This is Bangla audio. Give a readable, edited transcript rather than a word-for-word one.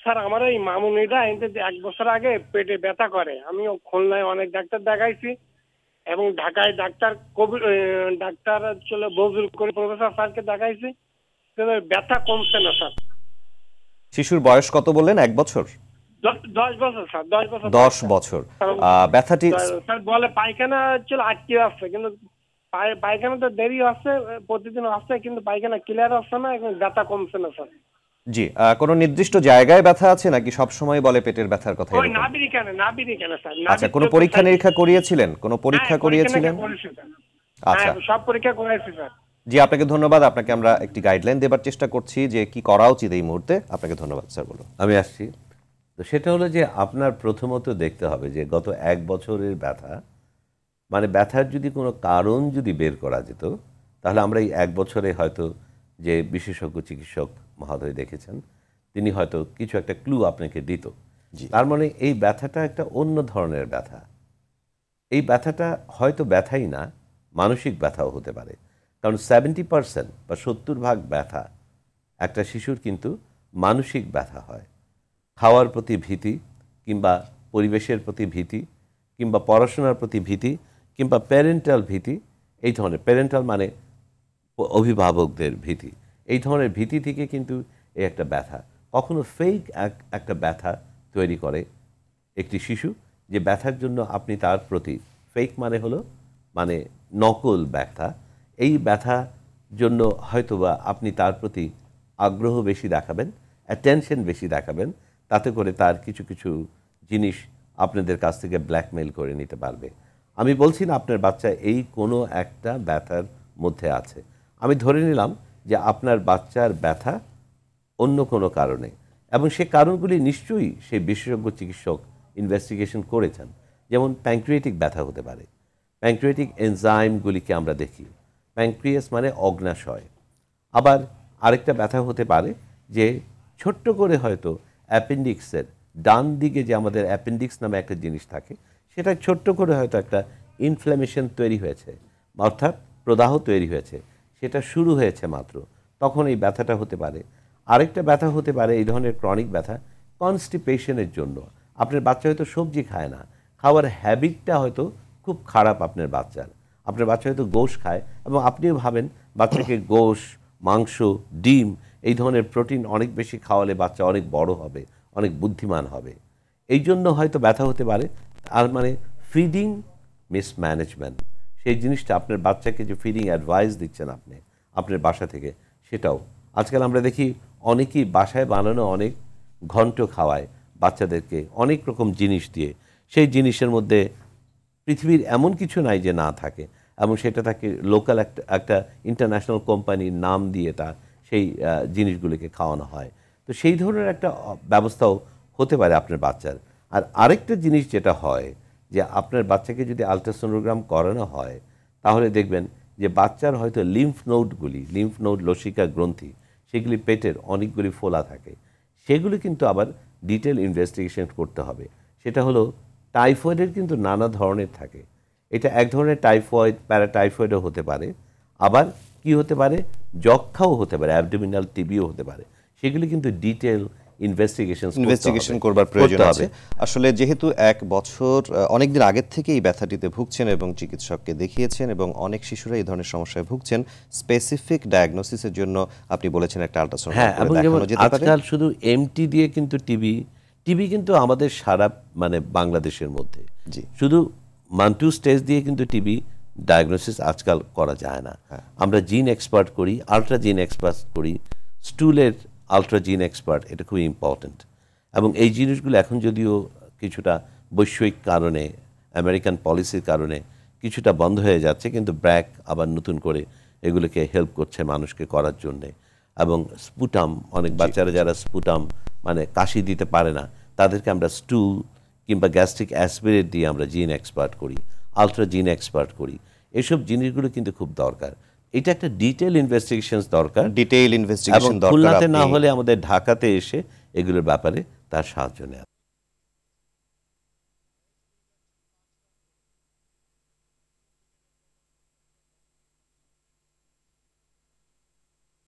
স্যার আমার এই মামুনিটা এতে 1 বছর আগে পেটে ব্যথা করে। আমি খুলনায় অনেক ডাক্তার দেখাইছি এবং ঢাকায় ডাক্তার চলে বজুল করে প্রফেসর স্যারকে দেখাইছি, কিন্তু ব্যথা কমছে না স্যার। শিশুর বয়স কত বললেন? 1 বছর? 10 বছর স্যার, 10 বছর। 10 বছর। ব্যথাটি স্যার বলে পায়খানা চলে আটকে আসছে, কিন্তু পায়খানা তো দেরি হচ্ছে, প্রতিদিন আসছে, কিন্তু পায়খানা ক্লিয়ার হচ্ছে না, এখন ব্যথা কমছে না স্যার। জি, কোনো নির্দিষ্ট জায়গায় ব্যথা আছে নাকি সব সময় বলে পেটের ব্যথার কথা? ওই নাভির কেন স্যার। আচ্ছা, কোনো পরীক্ষা নিরীক্ষা করিয়েছিলেন? কোনো পরীক্ষা করিয়েছিলেন? আচ্ছা, সব পরীক্ষা করাইছি স্যার। জি, আপনাকে ধন্যবাদ। আপনাকে আমরা একটি গাইডলাইন দেবার চেষ্টা করছি যে কি করা উচিত এই মুহূর্তে। আপনাকে ধন্যবাদ স্যার। বলুন। আমি আসছি। তো সেটা হলো যে আপনার প্রথমত দেখতে হবে যে গত 1 বছরের ব্যথা, মানে ব্যথার যদি কোনো কারণ যদি বের করা যেত, তাহলে আমরা এই 1 বছরে হয়তো যে বিশেষজ্ঞ চিকিৎসক মহোদয় দেখেছেন, তিনি হয়তো কিছু একটা ক্লু আপনাকে দিত। তার মানে এই ব্যথাটা একটা অন্য ধরনের ব্যথা। এই ব্যথাটা হয়তো ব্যথাই না, মানসিক ব্যথাও হতে পারে। কারণ 70% বা 70% ব্যথা একটা শিশুর কিন্তু মানসিক ব্যথা হয়। খাওয়ার প্রতি ভীতি, কিংবা পরিবেশের প্রতি ভীতি, কিংবা পড়াশোনার প্রতি ভীতি, কিংবা প্যারেন্টাল ভীতি, এই ধরনের, প্যারেন্টাল মানে অভিভাবকদের ভীতি, এই ধরনের ভীতি থেকে কিন্তু এই একটা ব্যথা, কখনো ফেক একটা ব্যথা তৈরি করে একটি শিশু, যে ব্যথার জন্য আপনি তার প্রতি, ফেক মানে হলো মানে নকল ব্যথা, এই ব্যথার জন্য হয়তোবা আপনি তার প্রতি আগ্রহ বেশি দেখাবেন, অ্যাটেনশন বেশি দেখাবেন, তাতে করে তার কিছু কিছু জিনিস আপনাদের কাছ থেকে ব্ল্যাকমেইল করে নিতে পারবে। আমি বলছি না আপনার বাচ্চা এই কোনো একটা ব্যথার মধ্যে আছে, আমি ধরে নিলাম যে আপনার বাচ্চার ব্যথা অন্য কোনো কারণে, এবং সে কারণগুলি নিশ্চয়ই সেই বিশেষজ্ঞ চিকিৎসক ইনভেস্টিগেশন করেছেন। যেমন প্যাঙ্ক্রিয়াটিক ব্যথা হতে পারে, প্যাঙ্ক্রিয়াটিক এনজাইমগুলিকে আমরা দেখি, প্যাঙ্ক্রিয়াস মানে অগ্নাশয়। আবার আরেকটা ব্যথা হতে পারে যে ছোট্ট করে হয়তো অ্যাপেন্ডিক্সের ডান দিকে, যে আমাদের অ্যাপেন্ডিক্স নামে একটা জিনিস থাকে, সেটা ছোট্ট করে হয়তো একটা ইনফ্ল্যামেশন তৈরি হয়েছে, অর্থাৎ প্রদাহ তৈরি হয়েছে, সেটা শুরু হয়েছে মাত্র, তখন এই ব্যথাটা হতে পারে। আরেকটা ব্যথা হতে পারে এই ধরনের ক্রনিক ব্যথা কনস্টিপেশনের জন্য। আপনার বাচ্চা হয়তো সবজি খায় না, খাওয়ার হ্যাবিটটা হয়তো খুব খারাপ আপনার বাচ্চা হয়তো গোশ খায়, এবং আপনিও ভাবেন বাচ্চাকে গোশ, মাংস, ডিম, এই ধরনের প্রোটিন অনেক বেশি খাওয়ালে বাচ্চা অনেক বড় হবে, অনেক বুদ্ধিমান হবে, এই জন্য হয়তো ব্যথা হতে পারে। আর মানে ফিডিং মিসম্যানেজমেন্ট, সেই জিনিসটা আপনার বাচ্চাকে যে ফিডিং অ্যাডভাইস দিচ্ছেন আপনি আপনার বাসা থেকে, সেটাও আজকাল আমরা দেখি অনেকেই বাসায় বানানো অনেক ঘন্ট খাওয়ায় বাচ্চাদেরকে অনেক রকম জিনিস দিয়ে, সেই জিনিসের মধ্যে পৃথিবীর এমন কিছু নাই যে না থাকে, এবং সেটা তাকে লোকাল একটা ইন্টারন্যাশনাল কোম্পানির নাম দিয়ে তা সেই জিনিসগুলিকে খাওয়ানো হয়। তো সেই ধরনের একটা ব্যবস্থাও হতে পারে আপনার বাচ্চার। আর আরেকটা জিনিস যেটা হয়, যে আপনার বাচ্চাকে যদি আলট্রাসোনোগ্রাম করানো হয়, তাহলে দেখবেন যে বাচ্চার হয়তো লিম্ফ নোড লসিকা গ্রন্থি, সেগুলি পেটের অনেকগুলি ফোলা থাকে, সেগুলি কিন্তু আবার ডিটেল ইনভেস্টিগেশন করতে হবে। সেটা হলো টাইফয়েডের কিন্তু নানা ধরনের থাকে, এটা এক ধরনের টাইফয়েড, প্যারাটাইফয়েডও হতে পারে, আবার কি হতে পারে, যক্ষাও হতে পারে, অ্যাবডোমিনাল টিবিও হতে পারে, সেগুলি কিন্তু ডিটেল ইনভেস্টিগেশন করবার প্রয়োজন আছে। আসলে যেহেতু 1 বছর অনেকদিন আগের থেকে এই ব্যথাটিতে ভুগছেন এবং চিকিৎসককে দেখিয়েছেন, এবং অনেক শিশুরা এই ধরনের সমস্যায় ভুগছেন, স্পেসিফিক ডায়াগনোসিসের জন্য আপনি বলেছেন একটা আল্ট্রাসাউন্ড করে দেখানো যেতে পারে। আজকাল শুধু এমটি দিয়ে কিন্তু টিবি কিন্তু আমাদের সারা মানে বাংলাদেশের মধ্যে শুধু 1-2 স্টেজ দিয়ে কিন্তু টিবি ডায়াগনোসিস আজকাল করা যায় না। আমরা জিন এক্সপার্ট করি, আলট্রা জিন এক্সপার্ট করি, স্টুলের আলট্রা জিন এক্সপার্ট, এটা খুব ইম্পর্টেন্ট। এবং এই জিনিসগুলো এখন যদিও কিছুটা বৈশ্বিক কারণে, আমেরিকান পলিসির কারণে কিছুটা বন্ধ হয়ে যাচ্ছে, কিন্তু ব্র্যাক আবার নতুন করে এগুলোকে হেল্প করছে মানুষকে করার জন্যে। এবং স্পুটাম, অনেক বাচ্চারা যারা স্পুটাম মানে কাশি দিতে পারে না, তাদেরকে আমরা স্টুল কিংবা গ্যাস্ট্রিক অ্যাসপিরেট দিয়ে আমরা জিন এক্সপার্ট করি, আলট্রা জিন এক্সপার্ট করি। এসব জিনিসগুলো কিন্তু খুব দরকার। এটা একটা ডিটেইল ইনভেস্টিগেশন দরকার, এবং খুলনাতে না হলে আমাদের ঢাকাতে এসে এগুলোর ব্যাপারে তার সাহায্য নেওয়া।